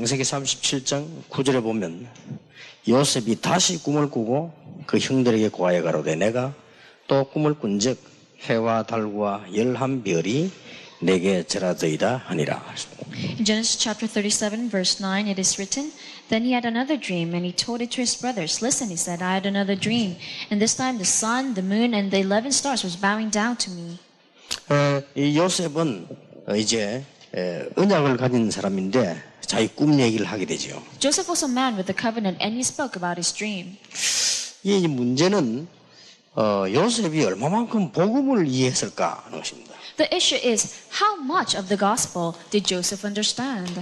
창세기 37장 9절에 보면 요셉이 다시 꿈을 꾸고 그 형들에게 고하여 가로되 내가 또 꿈을 꾼즉 해와 달과 11별이 내게 절하더이다 하니라. In Genesis chapter 37, verse 9, it is written, Then he had another dream, and he told it to his brothers. Listen, he said, I had another dream, and this time the sun, the moon, and the 11 stars was bowing down to me. 이 요셉은 이제 언약을 가진 사람인데 자기 꿈 얘기를 하게 되죠. Joseph was a man with a covenant, and he spoke about his dream. 이 문제는 요셉이 얼마만큼 복음을 이해했을까 하는 것입니다. The issue is, how much of the gospel did Joseph understand?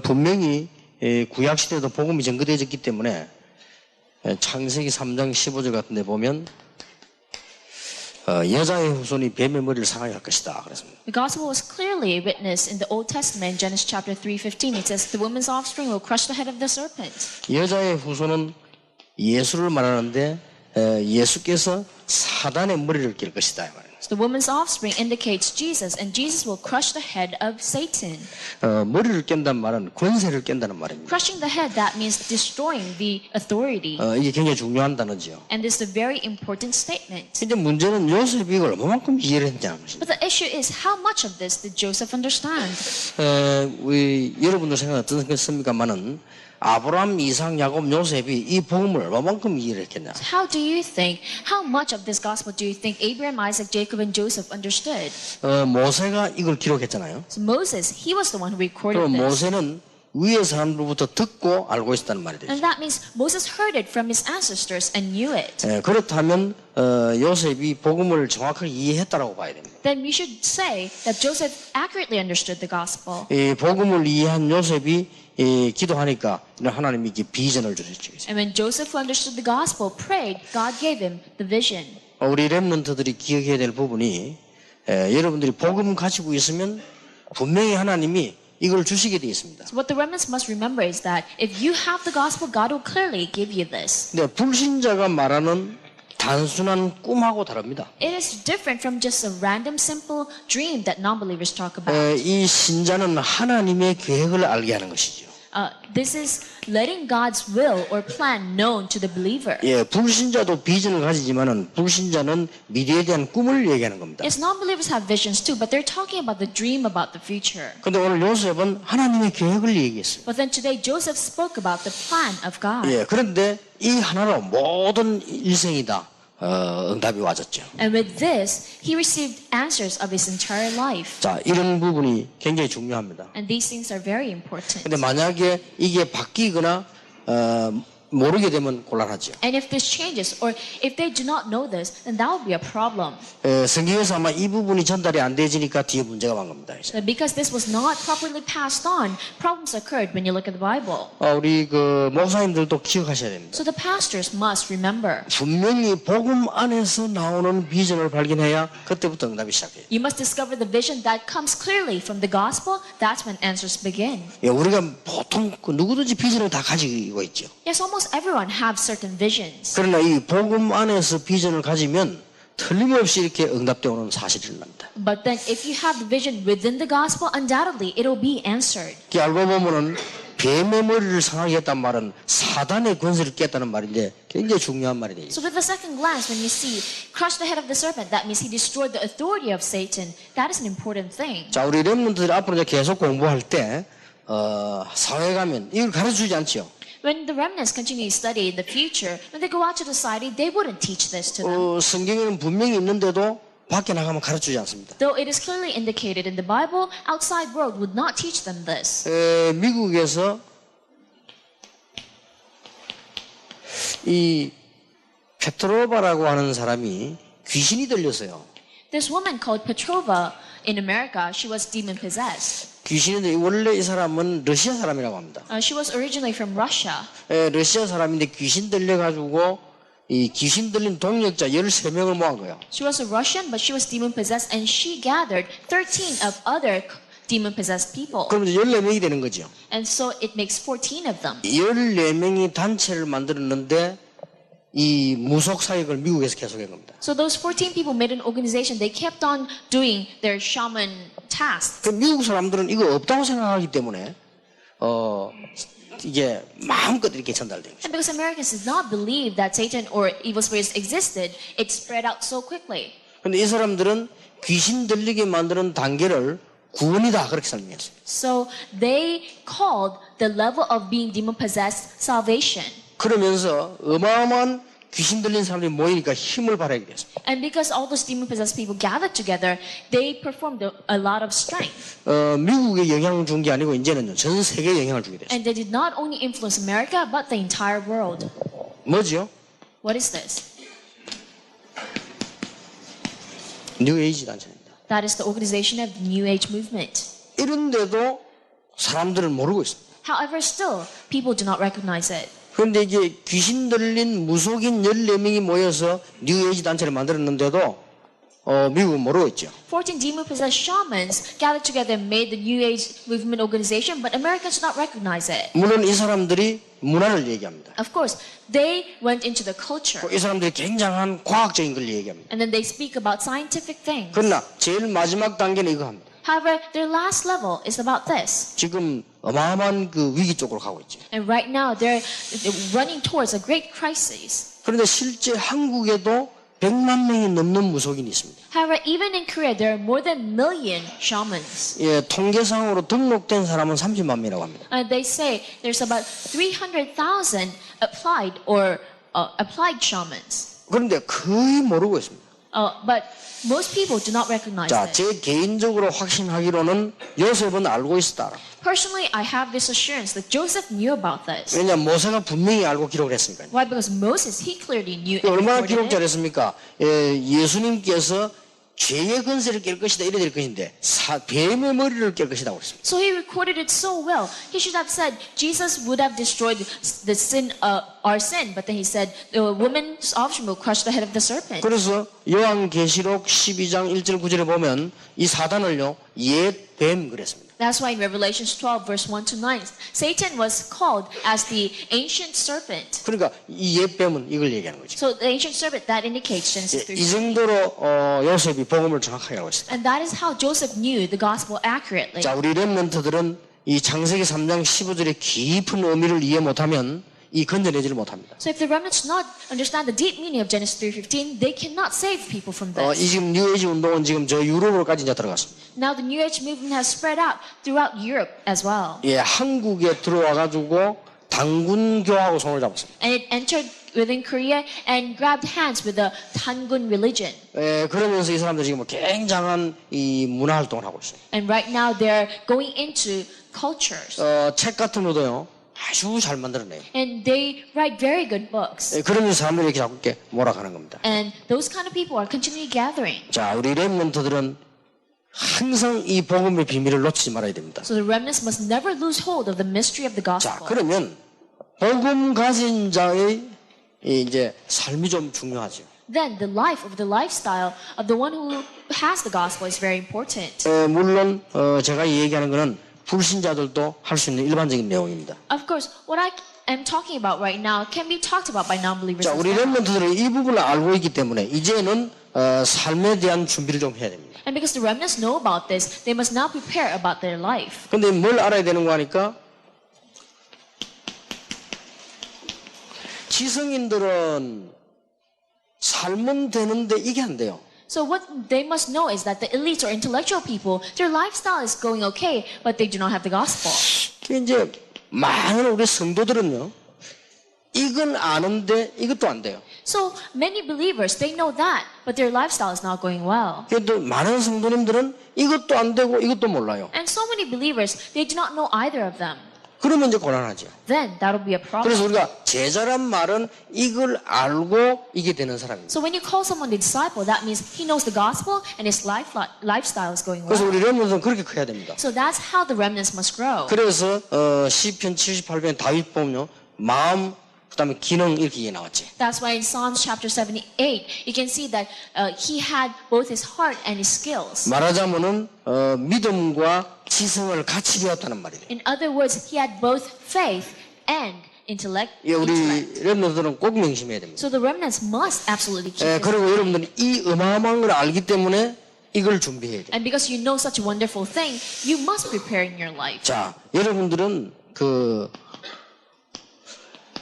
분명히 구약 시대도 복음이 전거되어졌기 때문에 창세기 3장 15절 같은 데 보면 여자의 후손이 뱀의 머리를 상하게 할 것이다 그랬습니다. The gospel was clearly witnessed in the Old Testament, Genesis chapter 3:15. It says, The woman's offspring will crush the head of the serpent. 여자의 후손은 예수를 말하는데 예수께서 사단의 머리를 낄 것이다 이 말입니다. So the woman's offspring indicates Jesus, and Jesus will crush the head of Satan. 머리를 깬다는 말은 권세를 깬다는 말입니다. Crushing the head, that means destroying the authority. 이게 굉장히 중요한 단어죠. And this is a very important statement. 근데 문제는 요셉이 이걸 얼마만큼 이해를 했냐는 것입니다. But the issue is, how much of this did Joseph understand? 우리 여러분들 생각 어떻습니까만은 아브라함, 이삭, 야곱, 요셉이 이 복음을 얼마만큼 이해를 했겠냐? How do you think, how much of this gospel do you think Abraham, Isaac, Jacob, and Joseph understood? 모세가 이걸 기록했잖아요. So Moses, he was the one who recorded 그럼 this. 모세는 위의 사람들로부터 듣고 알고 있었다는 말이 되죠. And that means Moses heard it from his ancestors and knew it. 그렇다면 요셉이 복음을 정확하게 이해했다라고 봐야 됩니다. Then we should say that Joseph accurately understood the gospel. 이 복음을 이해한 요셉이 기도하니까 하나님이 비전을 주셨죠. And when Joseph understood the gospel, prayed, God gave him the vision. 우리 렘넌트들이 기억해야 될 부분이 여러분들이 복음 가지고 있으면 분명히 하나님이 이걸 주시게 되어 있습니다. So what the remnants must remember is that if you have the gospel, God will clearly give you this. 근데 불신자가 말하는 단순한 꿈하고 다릅니다. It is different from just a random, simple dream that non-believers talk about. 이 신자는 하나님의 계획을 알게 하는 것이죠. This is letting God's will or plan known to the believer. 불신자도 비전을 가지지만은 불신자는 미래에 대한 꿈을 얘기하는 겁니다. Yes, non-believers have visions too, but they're talking about the dream about the future. 근데 오늘 요셉은 하나님의 계획을 얘기했어요. But then today Joseph spoke about the plan of God. 그런데 이 하나로 모든 일생이 다 응답이 와졌죠. And with this, he received answers of his entire life. 자, 이런 부분이 굉장히 중요합니다. And these things are very important. 근데 만약에 이게 바뀌거나 모르게 되면 곤란하죠. And if this changes, or if they do not know this, then that will be a problem. 성경에서 아마 이 부분이 전달이 안 되지니까 뒤에 문제가 만 겁니다. So because this was not properly passed on, problems occurred when you look at the Bible. 우리 목사님들도 기억하셔야 됩니다. So the pastors must remember. 분명히 복음 안에서 나오는 비전을 발견해야 그때부터 응답이 시작해요. You must discover the vision that comes clearly from the gospel. That's when answers begin. 우리가 보통 누구든지 비전을 다 가지고 있죠. Yes, almost everyone have certain visions. 그러나 이 복음 안에서 비전을 가지면 틀림없이 이렇게 응답되어 오는 사실이 일어납니다. But then if you have the vision within the gospel, undoubtedly it will be answered. 알고 보면은 뱀의 머리를 상하게 했단 말은 사단의 권세를 깼다는 말인데 굉장히 중요한 말이 되죠. So with the second glance, when you see crush the head of the serpent, that means he destroyed the authority of Satan. That is an important thing. 자, 우리 렘넌트들이 앞으로 이제 계속 공부할 때 사회 가면 이걸 가르쳐주지 않죠. When the remnants continue to study in the future, when they go out to the society, they wouldn't teach this to them. 성경에는 분명히 있는데도 밖에 나가면 가르쳐주지 않습니다. Though it is clearly indicated in the Bible, outside world would not teach them this. 미국에서 이 페트로바라고 하는 사람이 귀신이 들렸어요. This woman called Petrova in America, she was demon possessed. 귀신인데 원래 이 사람은 러시아 사람이라고 합니다. She was originally from Russia. 러시아 사람인데 귀신 들려가지고 이 귀신 들린 동력자 13명을 모은 거예요. She was a Russian, but she was demon possessed, and she gathered 13 of other demon possessed people. 그럼 이제 14명이 되는 거죠. And so it makes 14 of them. 14명이 단체를 만들었는데 이 무속 사역을 미국에서 계속한 겁니다. So those 14 people made an organization. They kept on doing their shaman tasks. 그 미국 사람들은 이거 없다고 생각하기 때문에 이게 마음껏 이렇게 전달된 거죠. And because Americans did not believe that Satan or evil spirits existed, it spread out so quickly. 근데 이 사람들은 귀신 들리게 만드는 단계를 구원이다 그렇게 설명했어요. So they called the level of being demon-possessed salvation. 그러면서 어마어마한 귀신 들린 사람들이 모이니까 힘을 발휘하게 됐어요. And because all those demon-possessed people gathered together, they performed a lot of strength. 미국에 영향을 준 게 아니고 이제는 전 세계에 영향을 주게 됐어요. And they did not only influence America, but the entire world. 뭐죠? What is this? 뉴에이지 단체입니다. That is the organization of the New Age movement. 이런데도 사람들은 모르고 있습니다. However, still, people do not recognize it. 그런데 이제 귀신 들린 무속인 14명이 모여서 뉴에이지 단체를 만들었는데도 미국은 모르고 있죠. 14 demon-possessed shamans gathered together and made the New Age movement organization, but Americans do not recognize it. 물론 이 사람들이 문화를 얘기합니다. Of course, they went into the culture, 이 사람들이 굉장한 과학적인 걸 얘기합니다. and then they speak about scientific things. 그러나 제일 마지막 단계는 이거 합니다. However, their last level is about this. 지금 어마어마한 그 위기 쪽으로 가고 있죠. And right now, they're running towards a great crisis. 그런데 실제 한국에도 100만 명이 넘는 무속인이 있습니다. However, even in Korea, there are more than 1 million shamans. 예, 통계상으로 등록된 사람은 30만 명이라고 합니다. They say there's about 300,000 applied shamans. 그런데 거의 모르고 있습니다. But most people do not recognize 자, it. 제 개인적으로 확신하기로는 요셉은 알고 있었다. Personally, I have this assurance that Joseph knew about this. 왜냐하면 모세가 분명히 알고 기록을 했으니까요. Why? Because Moses, he clearly knew and 얼마나 recorded 기록 it. 잘했습니까? 예수님께서 죄의 건세를 깰 것이다 이래 될 것인데 뱀의 머리를 깰 것이다 그랬습니다. So he recorded it so well. He should have said Jesus would have destroyed the sin, our sin, but then he said the woman's offspring will crush the head of the serpent. 그래서 요한계시록 12장 1절 9절에 보면 이 사단을요 옛 뱀 그랬습니다. That's why in Revelations 12 verse 1 to 9, Satan was called as the ancient serpent. 그러니까 이 옛 뱀은 이걸 얘기하는 거죠. So the ancient serpent, that indicates Genesis 이 3. 정도로 요셉이 복음을 정확하게 알고 있습니다. And that is how Joseph knew the gospel accurately. 자, 우리 렘넌트들은 이 창세기 3장 15절의 깊은 의미를 이해 못하면 이 건져내지를 못합니다. So if the remnants do not understand the deep meaning of Genesis 3:15, they cannot save people from this. 이 지금 뉴에이지 운동은 지금 저 유럽으로까지 이제 들어갔습니다. Now the New Age movement has spread out throughout Europe as well. 예, 한국에 들어와 가지고 당군교하고 손을 잡았습니다. And it entered within Korea and grabbed hands with the Tangun religion. 예, 그러면서 이 사람들이 지금 굉장한 이 문화 활동을 하고 있어요. And right now they're going into cultures. 책 같은 것도요 아주 잘 만들어내요. And they write very good books. 예, 그러면서 사람들이 이렇게 자꾸 이렇게 몰아가는 겁니다. And those kind of people are continually gathering. 자, 우리 렘넌트들은 항상 이 복음의 비밀을 놓치지 말아야 됩니다. So the remnants must never lose hold of the mystery of the 자, gospel. 그러면 복음 가진 자의 이제 삶이 좀 중요하죠. Then the life of the lifestyle of the one who has the gospel is very important. 물론 제가 얘기하는 거는 불신자들도 할 수 있는 일반적인 내용입니다. Of course, what I am talking about right now can be talked about by non-believers 자, as 우리 well. 렘넌트들은 이 부분을 알고 있기 때문에 이제는 삶에 대한 준비를 좀 해야 됩니다. And because the remnants know about this, they must now prepare about their life. 근데 뭘 알아야 되는 거 하니까 지성인들은 살면 되는데 이게 안 돼요. So what they must know is that the elites or intellectual people, their lifestyle is going okay, but they do not have the gospel. 이제 많은 우리 성도들은요, 이건 아는데 이것도 안 돼요. So many believers, they know that, but their lifestyle is not going well. 그래도 많은 성도님들은 이것도 안 되고 이것도 몰라요. And so many believers, they do not know either of them. 그러면 이제 곤란하죠. Then that'll be a problem. 그래서 우리가 제자란 말은 이걸 알고 이게 되는 사람입니다. So when you call someone a disciple, that means he knows the gospel and his lifestyle is going 그래서 well. 우리 렘넌트는 그렇게 커야 됩니다. So that's how the remnants must grow. 그래서 시편 78편 다윗 보면요, 마음 그다음에 기능 이렇게 나왔지. That's why in Psalms chapter 78, you can see that he had both his heart and his skills. 말하자면은 믿음과 지성을 같이 배웠다는 말이에요. In other words, he had both faith and intellect. 예, 우리 렘넌트들은 꼭 명심해야 됩니다. So the remnants must absolutely keep 예, this. 그리고 여러분들이 이 어마어마한 걸 알기 때문에 이걸 준비해야 돼. And because you know such a wonderful thing, you must prepare in your life. 자, 여러분들은 그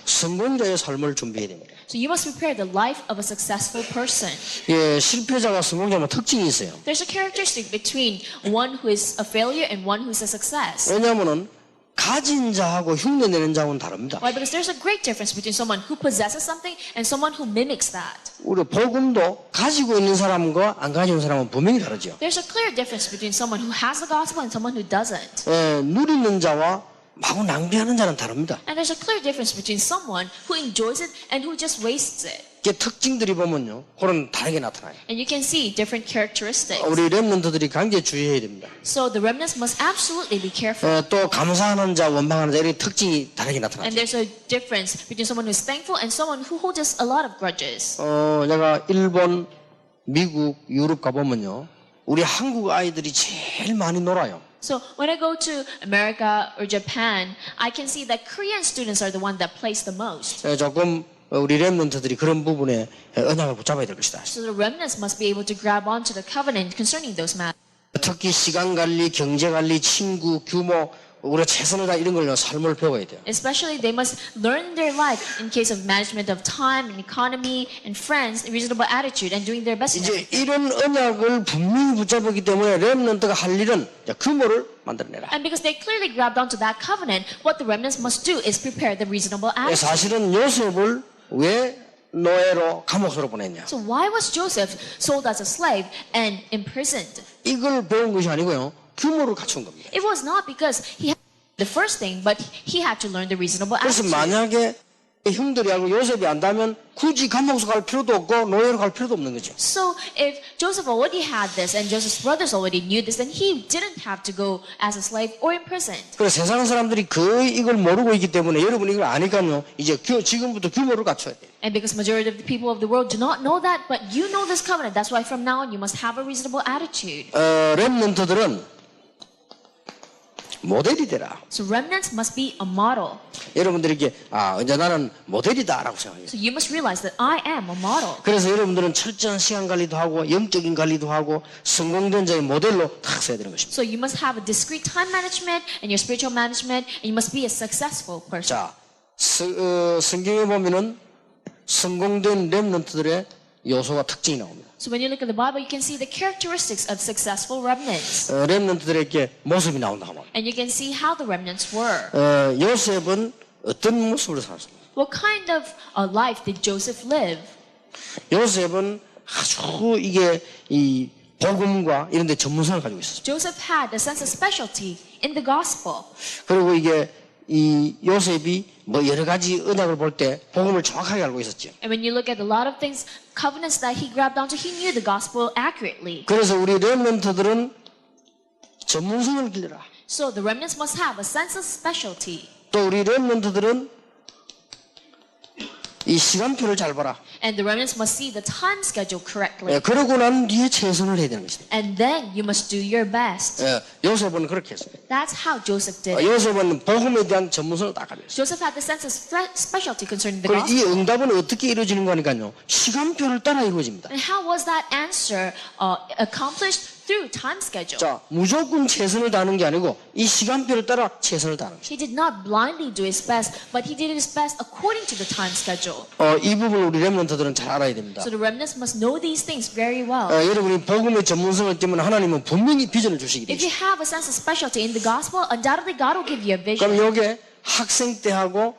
성공자의 삶을 준비해야 됩니다. So you must prepare the life of a successful person. 예, 실패자와 성공자만 특징이 있어요. There's a characteristic between one who is a failure and one who is a success. 왜냐하면은 가진 자하고 흉내내는 자하고는 다릅니다. Why? Because there's a great difference between someone who possesses something and someone who mimics that. 우리 복음도 가지고 있는 사람과 안 가지고 있는 사람은 분명히 다르죠. There's a clear difference between someone who has the gospel and someone who doesn't. 예, 누리는 자와 마구 낭비하는 자는 다릅니다. And there's a clear difference between someone who enjoys it and who just wastes it. 그 특징들이 보면요, 그런 다르게 나타나요. And you can see different characteristics. 우리 렘넌트들이 강제 주의해야 됩니다. So the remnants must absolutely be careful. 또 감사하는 자, 원망하는 자 이런 특징이 다르게 나타나죠. And there's a difference between someone who is thankful and someone who holds a lot of grudges. 내가 일본, 미국, 유럽 가보면요, 우리 한국 아이들이 제일 많이 놀아요. So when I go to America or Japan, I can see that Korean students are the one that plays the most. 조금 우리 렘넌트들이 그런 부분에 언약을 붙잡아야 될 것이다. So the remnants must be able to grab onto the covenant concerning those matters. 특히 시간 관리, 경제 관리, 친구, 규모, 우리가 최선을 다 이런 걸요 삶을 배워야 돼요. Especially they must learn their life in case of management of time and economy and friends, reasonable attitude and doing their best. 이제 이런 언약을 분명히 붙잡았기 때문에 렘넌트가 할 일은 규모를 만들어내라. And because they clearly grabbed onto that covenant, what the remnants must do is prepare the reasonable attitude. 사실은 요셉을 왜 노예로 감옥으로 보냈냐? So why was Joseph sold as a slave and imprisoned? 이걸 배운 것이 아니고요. 규모를 갖춘 겁니다. It was not because he had the first thing, but he had to learn the reasonable 그래서 attitude. 만약에 형들이하고 요셉이 안다면 굳이 감옥으로 갈 필요도 없고 노예로 갈 필요도 없는 거죠. So if Joseph already had this and Joseph's brothers already knew this, then he didn't have to go as a slave or imprisoned. 그래서 세상 사람들이 거의 이걸 모르고 있기 때문에 여러분이 이걸 아니까요. 이제 지금부터 규모를 갖춰야 돼요. And because majority of the people of the world do not know that, but you know this covenant, that's why from now on you must have a reasonable attitude. 렘넌트들은 모델이 되라. So remnants must be a model. 여러분들에게 이제 나는 모델이다라고 생각해요. So you must realize that I am a model. 그래서 여러분들은 철저한 시간 관리도 하고 영적인 관리도 하고 성공된 자의 모델로 딱 서야 되는 것입니다. So you must have a discrete time management and your spiritual management, and you must be a successful person. 자, 성경에 보면은 성공된 렘넌트들의 요소와 특징이 나옵니다. So when you look at the Bible, you can see the characteristics of successful remnants. 렘넌트들에게 모습이 나온다 하면. And you can see how the remnants were. 요셉은 어떤 모습으로 살았습니까? What kind of a life did Joseph live? 요셉은 아주 이게 이 복음과 이런 데 전문성을 가지고 있었어요. Joseph had a sense of specialty in the gospel. 그리고 이게 이 요셉이 뭐 여러 가지 언약을 볼 때 복음을 정확하게 알고 있었죠. And when you look at a lot of things, covenants that he grabbed onto, he knew the gospel accurately. 그래서 우리 렘넌트들은 전문성을 길러라. So the remnants must have a sense of specialty. 또 우리 렘넌트들은 이 시간표를 잘 봐라. And the remnants must see the time schedule correctly. 그러고 난 뒤에 최선을 해야 되는 것입니다. And then you must do your best. 요셉은 그렇게 했습니다. That's how Joseph did it. 요셉은 복음에 대한 전문성을 딱 가졌어요. Joseph had the sense of specialty concerning the 그리고 이 gospel. 응답은 어떻게 이루어지는 거니까요. 시간표를 따라 이루어집니다. And how was that answer accomplished? Through time schedule. 자, 무조건 최선을 다하는 게 아니고 이 시간표를 따라 최선을 다하는 것입니다. He did not blindly do his best, but he did his best according to the time schedule. 이 부분을 우리 렘넌트들은 잘 알아야 됩니다. So the remnants must know these things very well. 여러분이 복음의 전문성을 때문에 하나님은 분명히 비전을 주시기 If you 때문에. have a sense of specialty in the gospel, undoubtedly God will give you a 그럼 vision. 이게 학생 때하고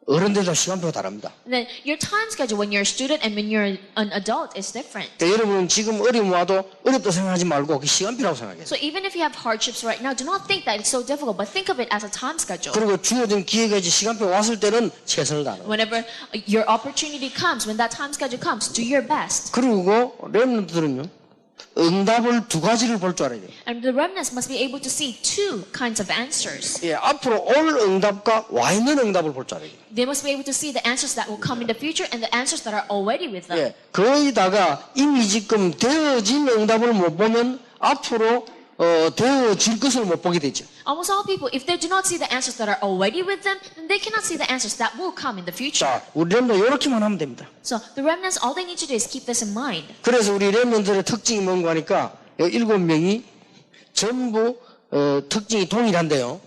어른들도 시간표가 다릅니다. And then your time schedule when you're a student and when you're an adult is different. 그러니까 여러분은 지금 어려움 와도 어렵다 생각하지 말고 그 시간표라고 생각해요. So even if you have hardships right now, do not think that it's so difficult, but think of it as a time schedule. 그리고 주어진 기회가 이제 시간표 왔을 때는 최선을 다하는 거예요. Whenever your opportunity comes, when that time schedule comes, do your best. 그리고 렘넌트들은요. 응답을 두 가지를 볼 줄 알아야 돼요. And the remnants must be able to see two kinds of answers. 앞으로 올 응답과 와 있는 응답을 볼 줄 알아야 돼요. They must be able to see the answers that will come in the future and the answers that are already with them. 거의다가 이미 지금 되어진 응답을 못 보면 앞으로 되어질 것을 못 보게 되죠. Almost all people, if they do not see the answers that are already with them, then they cannot see the answers that will come in the future. 자, 우리 렘도 이렇게만 하면 됩니다. So the remnants, all they need to do is keep this in mind. 그래서 우리 렘넌트의 특징이 뭔가 하니까 이 7명이 전부 특징이 동일한데요.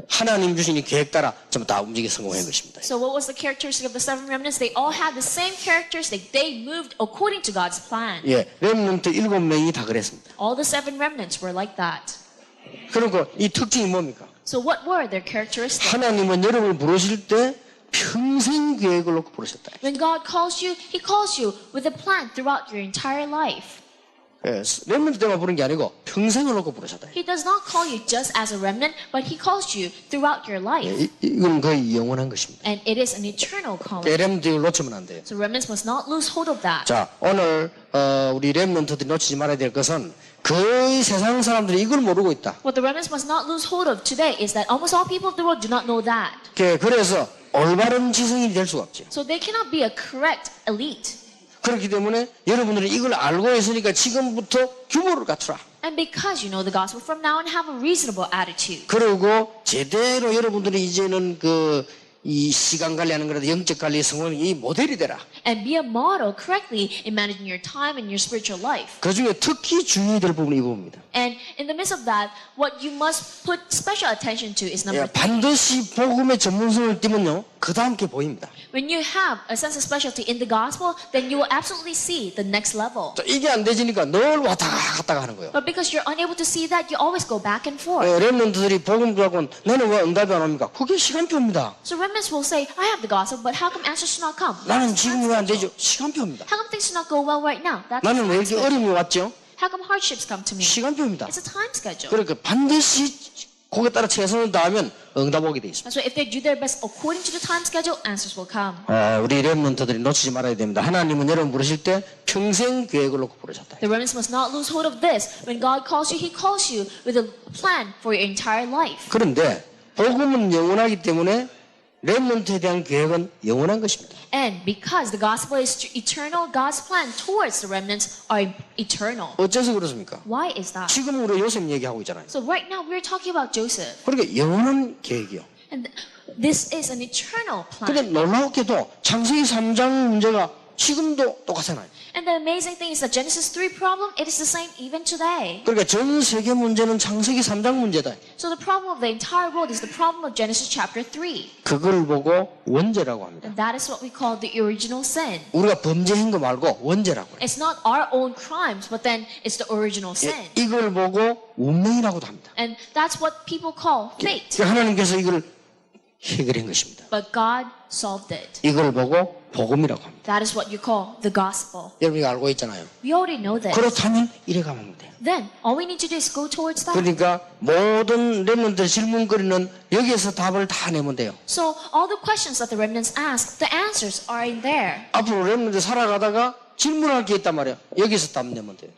하나님 주신 이 계획 따라 전부 다 움직여 성공한 것입니다. So what was the characteristic of the seven remnants? They all had the same characteristic. They moved according to God's plan. 예, 렘넌트 7명이 다 그랬습니다. All the seven remnants were like that. 그리고 이 특징이 뭡니까? So what were their characteristics? 하나님은 여러분을 부르실 때 평생 계획을 놓고 부르셨다. When God calls you, He calls you with a plan throughout your entire life. 예, 렘넌트 때만 부른 게 아니고 평생을 놓고 부르셨다. He does not call you just as a remnant, but He calls you throughout your life. 이건 거의 영원한 것입니다. And it is an eternal calling. 렘넌트를 놓치면 안 돼요. So remnants must not lose hold of that. 자, 오늘 우리 렘넌트들이 놓치지 말아야 될 것은 거의 세상 사람들이 이걸 모르고 있다. What the remnants must not lose hold of today is that almost all people of the world do not know that. 그래서 올바른 지성인이 될 수가 없죠. So they cannot be a correct elite. 그렇기 때문에 여러분들이 이걸 알고 있으니까 지금부터 규모를 갖추라. And because you know the gospel from now on, have a reasonable attitude. 그리고 제대로 여러분들이 이제는 이 시간 관리하는 거라도 영적 관리 성공의 이 모델이 되라. And be a model correctly in managing your time and your spiritual life. 그 중에 특히 주의해야 될 부분이 이 부분입니다. And in the midst of that, what you must put special attention to is number 3. 반드시 복음의 전문성을 띠면요, 그 다음 게 보입니다. When you have a sense of specialty in the gospel, then you will absolutely see the next level. 이게 안 되지니까 늘 왔다 갔다 하는 거예요. But because you're unable to see that, you always go back and forth. 렘넌트들이 복음 갖고는 나는 왜 응답이 안 옵니까? 그게 시간표입니다. So remnants will say, I have the gospel, but how come answers should not come? 나는 지금 왜 안 되죠? 시간표입니다. How come things should not go well right now? That's 나는 왜 time 이렇게 schedule. 어려움이 왔죠? How come hardships come to me? 시간표입니다. It's a time schedule. 그러니까 반드시 거기에 따라 최선을 다하면 응답 오게 돼 있습니다. So if they do their best according to the time schedule, answers will come. 우리 렘넌트들이 놓치지 말아야 됩니다. 하나님은 여러분 부르실 때 평생 계획을 놓고 부르셨다. The remnants must not lose hold of this. When God calls you, He calls you with a plan for your entire life. 그런데 복음은 영원하기 때문에 렘넌트에 대한 계획은 영원한 것입니다. And because the gospel is eternal, God's plan towards the remnants are eternal. 어째서 그렇습니까? Why is that? 지금 우리 요셉 얘기하고 있잖아요. So right now we're talking about Joseph. 그러니까 영원한 계획이요. And this is an eternal 근데 plan. 놀라웠게도 창세기 3장 문제가 지금도 똑같잖아요. And the amazing thing is that Genesis 3 problem, it is the same even today. 그러니까 전 세계 문제는 창세기 3장 문제다. So the problem of the entire world is the problem of Genesis chapter 3. 그걸 보고 원죄라고 합니다. And that is what we call the original sin. 우리가 범죄한 거 말고 원죄라고 해요. It's not our own crimes, but then it's the original sin. 이걸 보고 운명이라고도 합니다. And that's what people call fate. 하나님께서 이걸 해결한 것입니다. But God solved it. 이걸 보고 복음이라고 합니다. That is what you call the gospel. 여러분 이거 알고 있잖아요. We already know this. 그렇다면 이래 가면 돼요. Then all we need to do is go towards that. 그러니까 모든 렘넌트들 질문거리는 여기에서 답을 다 내면 돼요. So all the questions that the remnants ask, the answers are in there. 앞으로 렘넌트 살아가다가 질문할 게 있단 말이야. 여기서 답 내면 돼요.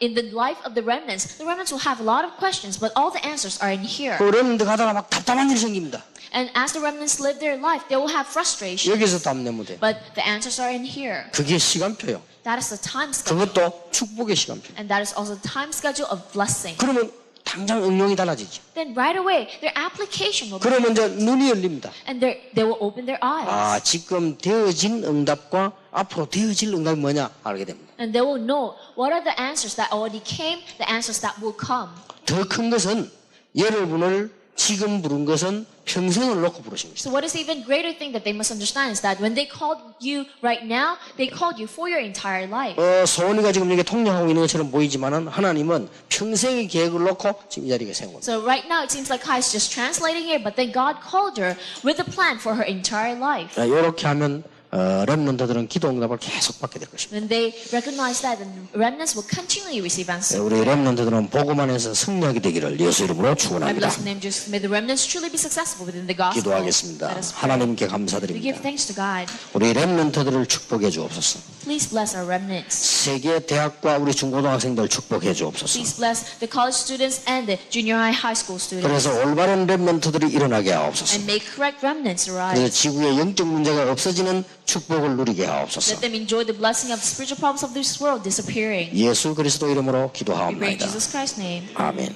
In the life of the remnants will have a lot of questions, but all the answers are in here. 그 렘넌트 가다가 막 답답한 일이 생깁니다. And as the remnants live their life, they will have frustration. 여기서 답 내면 돼요. But the answers are in here. 그게 시간표요. That is the time schedule. 그것도 축복의 시간표. And that is also the time schedule of blessing. 그러면 당장 응용이 달라지죠. Then right away, their application will be 그러면 이제 눈이 열립니다. and they will open their eyes. 지금 되어진 응답과 앞으로 되어질 응답이 뭐냐 알게 됩니다. And they will know what are the answers that already came, the answers that will come. 더 큰 것은 여러분을 지금 부른 것은 평생을 놓고 부르신 것이다. So what is even greater thing that they must understand is that when they called you right now, they called you for your entire life. 소원이가 지금 이게 통역하고 있는 것처럼 보이지만은 하나님은 평생의 계획을 놓고 지금 이 자리에 세운 겁니다. So right now it seems like Kai is just translating here, but then God called her with a plan for her entire life. 이렇게 하면 렘넌트들은 기도 응답을 계속 받게 될 것입니다. When they recognize that, the remnants will continually receive answers. 우리 렘넌트들은 복음 안에서 승리하게 되기를 예수 이름으로 I 축원합니다. bless the name Jesus. May the remnants truly be successful within the gospel. 기도하겠습니다. Let us pray. 하나님께 We give 감사드립니다. thanks to God. 우리 렘넌트들을 축복해 주옵소서. Please bless our remnants. 세계 대학과 우리 중고등학생들 축복해 주옵소서. Please bless the college students and the junior high school students. 그래서 올바른 렘넌트들이 일어나게 하옵소서. And make correct remnants 그래서 arise. 지구의 영적 문제가 없어지는 축복을 누리게 하옵소서. Let them enjoy the blessing of the spiritual problems of this world disappearing. 예수 그리스도 이름으로 We pray in 기도하옵나이다. Jesus Christ's name. 아멘.